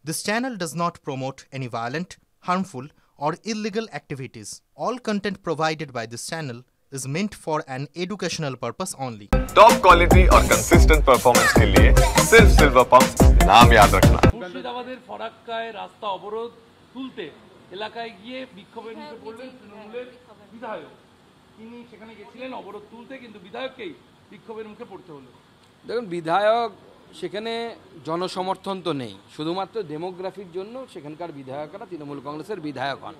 This channel does not promote any violent, harmful, or illegal activities. All content provided by this channel is meant for an educational purpose only. Top quality और consistent performance के लिए सिर्फ silver pump नाम याद रखना। মুর্শিদাবাদের ফরাক্কায় রাস্তা অবরোধ তুলতে এলাকায় গিয়ে বিক্ষোভের মুখে পড়লেন তৃণমূলের বিধায়ক। তিনি সেখানে গেছিলেন অবরোধ তুলতে, কিন্তু বিধায়ককেই বিক্ষোভের মুখে পড়তে হলো। দেখুন, বিধায়ক সেখানে জনসমর্থন তো নেই, শুধুমাত্র ডেমোগ্রাফির জন্য সেখানকার বিধায়করা তৃণমূল কংগ্রেসের বিধায়ক হন।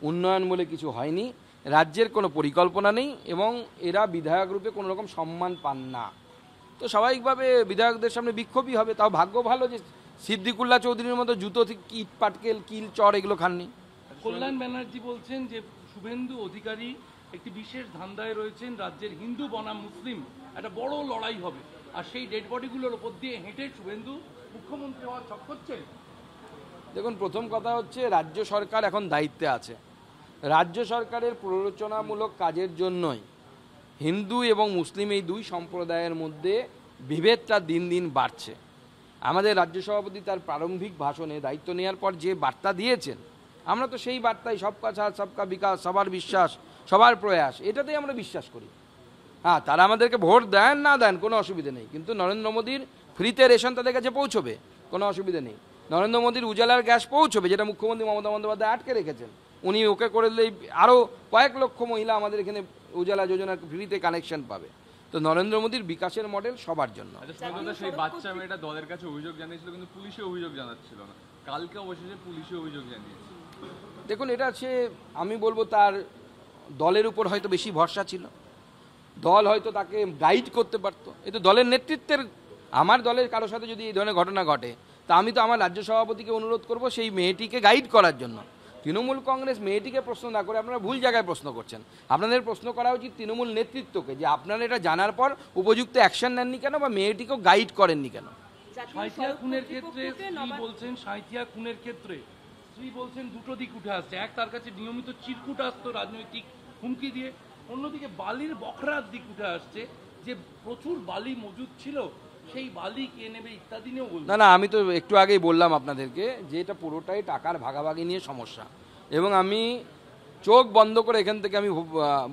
উন্নয়ন বলে কিছু হয়নি, রাজ্যের কোনো পরিকল্পনা নেই এবং এরা বিধায়ক রূপে কোনো রকম সম্মান পান না। তো স্বাভাবিকভাবে বিধায়কদের সামনে বিক্ষোভই হবে। তাও ভাগ্য ভালো যে সিদ্দিকুল্লাহ চৌধুরীর মতো জুতো ইট পাটকেল কিল চর এগুলো খাননি। কল্যাণ ব্যানার্জি বলছেন যে শুভেন্দু অধিকারী একটি বিশেষ ধান্দায় রয়েছেন, রাজ্যের হিন্দু বনাম মুসলিম একটা বড় লড়াই হবে, আর সেই ডেড বডিগুলোর ওপর দিয়ে হেঁটে শুভেন্দু মুখ্যমন্ত্রী হওয়ার ছক করছেন। দেখুন, প্রথম কথা হচ্ছে রাজ্য সরকার এখন দায়িত্বে আছে। রাজ্য সরকারের প্ররোচনামূলক কাজের জন্যই হিন্দু এবং মুসলিম এই দুই সম্প্রদায়ের মধ্যে বিভেদটা দিন দিন বাড়ছে। আমাদের রাজ্য সভাপতি তার প্রারম্ভিক ভাষণে দায়িত্ব নেওয়ার পর যে বার্তা দিয়েছেন, আমরা তো সেই বার্তায় সবকা সাথ সবকা বিকাশ, সবার বিশ্বাস, সবার প্রয়াস, এটাতেই আমরা বিশ্বাস করি। হ্যাঁ, তারা আমাদেরকে ভোট দেন না দেন কোনো অসুবিধা নেই, কিন্তু নরেন্দ্র মোদীর ফ্রিতে রেশন তাদের কাছে পৌঁছবে, কোনো অসুবিধা নেই। নরেন্দ্র মোদীর উজালার গ্যাস পৌঁছবে, যেটা মুখ্যমন্ত্রী মমতা বন্দ্যোপাধ্যায় আটকে রেখেছেন। উনি ওকে করলেই আরও কয়েক লক্ষ মহিলা আমাদের এখানে উজালা যোজনার ফ্রিতে কানেকশন পাবে। তো নরেন্দ্র মোদীর বিকাশের মডেল সবার জন্য। সেই বাচ্চা মেয়েটা দলের কাছে অভিযোগ জানিয়েছিল, কিন্তু পুলিশে অভিযোগ জানাচ্ছিল না। কালকে অবশেষে পুলিশে অভিযোগ জানিয়েছে। দেখুন, এটা সে, আমি বলবো তার দলের উপর হয়তো বেশি ভরসা ছিল, দল হয়তো তাকে গাইড করতে পারতো। এ তো দলের নেতৃত্বের, আমার দলের কারোর সাথে যদি এই ধরনের ঘটনা ঘটে, তা আমি তো আমার রাজ্য সভাপতিকে অনুরোধ করব সেই মেয়েটিকে গাইড করার জন্য। তৃণমূল কংগ্রেস মেয়েটিকে প্রশ্ন না করে আপনারা ভুল জায়গায় প্রশ্ন করছেন। আপনাদের প্রশ্ন করা উচিত তৃণমূল নেতৃত্বকে, যে আপনারা এটা জানার পর উপযুক্ত অ্যাকশন নেননি কেন, বা মেয়েটিকেও গাইড করেননি কেন। সাঁইথিয়া খুনের ক্ষেত্রে স্ত্রী বলছেন, সাঁইথিয়া খুনের ক্ষেত্রে স্ত্রী বলছেন দুটো দিক উঠে আসছে। এক, তার কাছে নিয়মিত চিরকুট আসতো রাজনৈতিক হুমকি দিয়ে। অন্যদিকে বালির বখরার দিক উঠে আসছে, যে প্রচুর বালি মজুদ ছিল, সেই বালি কে নেবে ইত্যাদি নিয়েও বলছে। না, আমি তো একটু আগেই বললাম আপনাদেরকে যে এটা পুরোটাই টাকার ভাগাভাগি নিয়ে সমস্যা, এবং আমি চোখ বন্ধ করে এখান থেকে আমি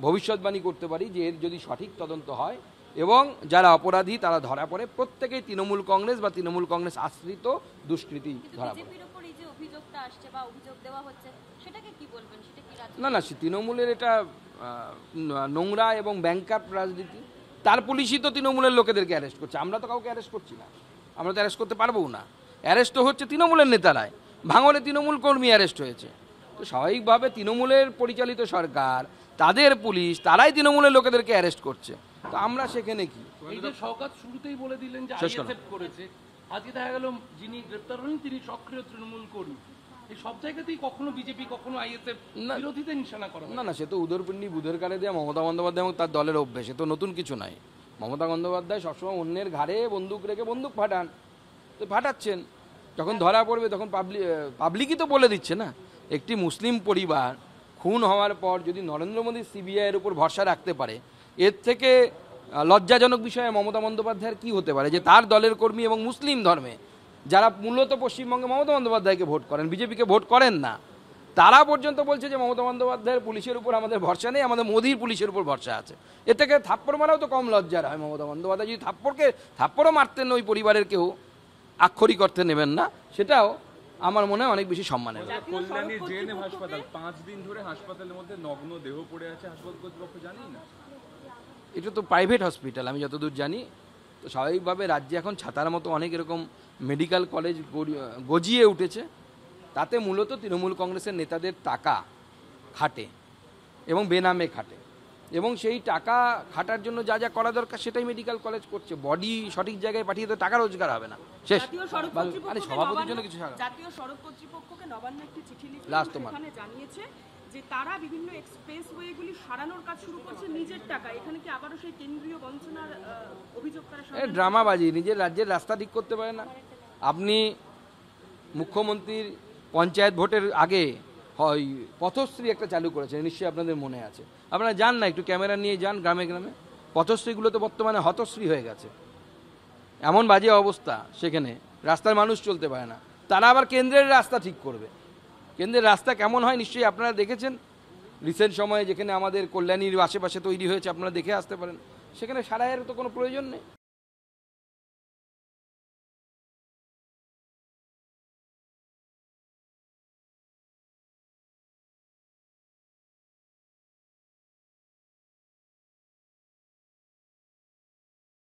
ভবিষ্যৎবাণী করতে পারি যে এর যদি সঠিক তদন্ত হয় এবং যারা অপরাধী তারা ধরা পড়ে, প্রত্যেকেই তৃণমূল কংগ্রেস বা তৃণমূল কংগ্রেস আশ্রিত দুষ্কৃতী ধরা পড়ে। না, সে তৃণমূলের এটা নোংরা এবং ব্যাংকার রাজনীতি। তার পুলিশই তো তৃণমূলের লোকেদেরকে অ্যারেস্ট করছে, আমরা তো কাউকে অ্যারেস্ট করছি না, আমরা তো অ্যারেস্ট করতে পারবো না। অ্যারেস্ট তো হচ্ছে তৃণমূলের নেতারাই। ভাঙড়ে তৃণমূল কর্মী অ্যারেস্ট হয়েছে, তো স্বাভাবিকভাবে তৃণমূলের পরিচালিত সরকার, তাদের পুলিশ, তারাই তৃণমূলের লোকেদেরকে অ্যারেস্ট করছে। তো আমরা সেখানে কি, এই যে শওকত শুরুতেই বলে দিলেন যে আইএসএফ করেছে, আজকে দেখা গেল যিনি গ্রেপ্তার হলেন তিনি সক্রিয় তৃণমূল কর্মী। এই সব জায়গাতেই কখনো বিজেপি কখনো আইএসএফ বিরোধীদের নিশানা করা। না, সে তো উদরপিণ্ডি বুধের কারে দেওয়া মমতা বন্দ্যোপাধ্যায় এবং তার দলের অভ্যেস, সে তো নতুন কিছু নাই। মমতা বন্দ্যোপাধ্যায় সবসময় অন্যের ঘাড়ে বন্দুক রেখে বন্দুক ফাটান, তো ফাটাচ্ছেন, যখন ধরা পড়বে তখন পাবলিকই তো বলে দিচ্ছে না। একটি মুসলিম পরিবার খুন হওয়ার পর যদি নরেন্দ্র মোদী সিবিআইয়ের উপর ভরসা রাখতে পারে, এর থেকে লজ্জাজনক বিষয়ে মমতা বন্দ্যোপাধ্যায়ের কী হতে পারে যে তার দলের কর্মী এবং মুসলিম ধর্মে যারা মূলত পশ্চিমবঙ্গে মমতা বন্দ্যোপাধ্যায়কে ভোট করেন, বিজেপিকে ভোট করেন না, তারা পর্যন্ত বলছে যে মমতা বন্দ্যোপাধ্যায়ের পুলিশের উপর আমাদের ভরসা নেই, আমাদের মোদির পুলিশের উপর ভরসা আছে। এর থেকে থাপ্পড় মারাও তো কম লজ্জার হয়। মমতা বন্দ্যোপাধ্যায় যদি থাপ্পড়ও মারতেন ওই পরিবারের কেউ আক্ষরিক অর্থে নেবেন না, সেটাও আমার মনে হয় অনেক বেশি সম্মানের। কল্যাণী জেএনএম হাসপাতাল 5 দিন ধরে হাসপাতালের মধ্যে নগ্ন দেহ পড়ে আছে, হাসপাতাল কর্তৃপক্ষ জানি না। এটা তো প্রাইভেট হসপিটাল আমি যতদূর জানি। তো স্বাভাবিকভাবে রাজ্যে এখন ছাতার মতো অনেক এরকম মেডিকেল কলেজ গজিয়ে উঠেছে, তাতে মূলত তৃণমূল কংগ্রেসের নেতাদের টাকা খাটে এবং বেনামে খাটে, এবং সেই টাকা খাটার জন্য যা যা করা দরকার সেটাই মেডিকেল কলেজ করছে। বডি সঠিক জায়গায় পাঠিয়ে তো টাকা রোজগার হবে না। শেষ। আরে সভাপতির জন্য কিছু জাতীয় সড়ক কর্তৃপক্ষকে নবান্ন একটি চিঠি লিখে সেখানে জানিয়েছে যে তারা বিভিন্ন এক্সপ্রেসওয়েগুলি সারানোর কাজ শুরু করছে নিজের টাকা। এখানে কি আবারও সেই কেন্দ্রীয় বঞ্চনার অভিযোগ করা? ড্রামাবাজি, নিজের রাজ্যের রাস্তা ঠিক করতে পারে না। আপনি মুখ্যমন্ত্রীর পঞ্চায়েত ভোটের আগে হয় পথশ্রী একটা চালু করেছে, নিশ্চয়ই আপনাদের মনে আছে। আপনারা যান না, একটু ক্যামেরা নিয়ে যান গ্রামে গ্রামে, পথশ্রীগুলো তো বর্তমানে হতশ্রী হয়ে গেছে, এমন বাজে অবস্থা সেখানে, রাস্তার মানুষ চলতে পারে না। তারা আবার কেন্দ্রের রাস্তা ঠিক করবে। কেন্দ্রের রাস্তা কেমন হয় নিশ্চয়ই আপনারা দেখেছেন রিসেন্ট সময়ে, যেখানে আমাদের কল্যাণীর আশেপাশে তৈরি হয়েছে, আপনারা দেখে আসতে পারেন। সেখানে সারাইয়ের তো কোনো প্রয়োজন নেই।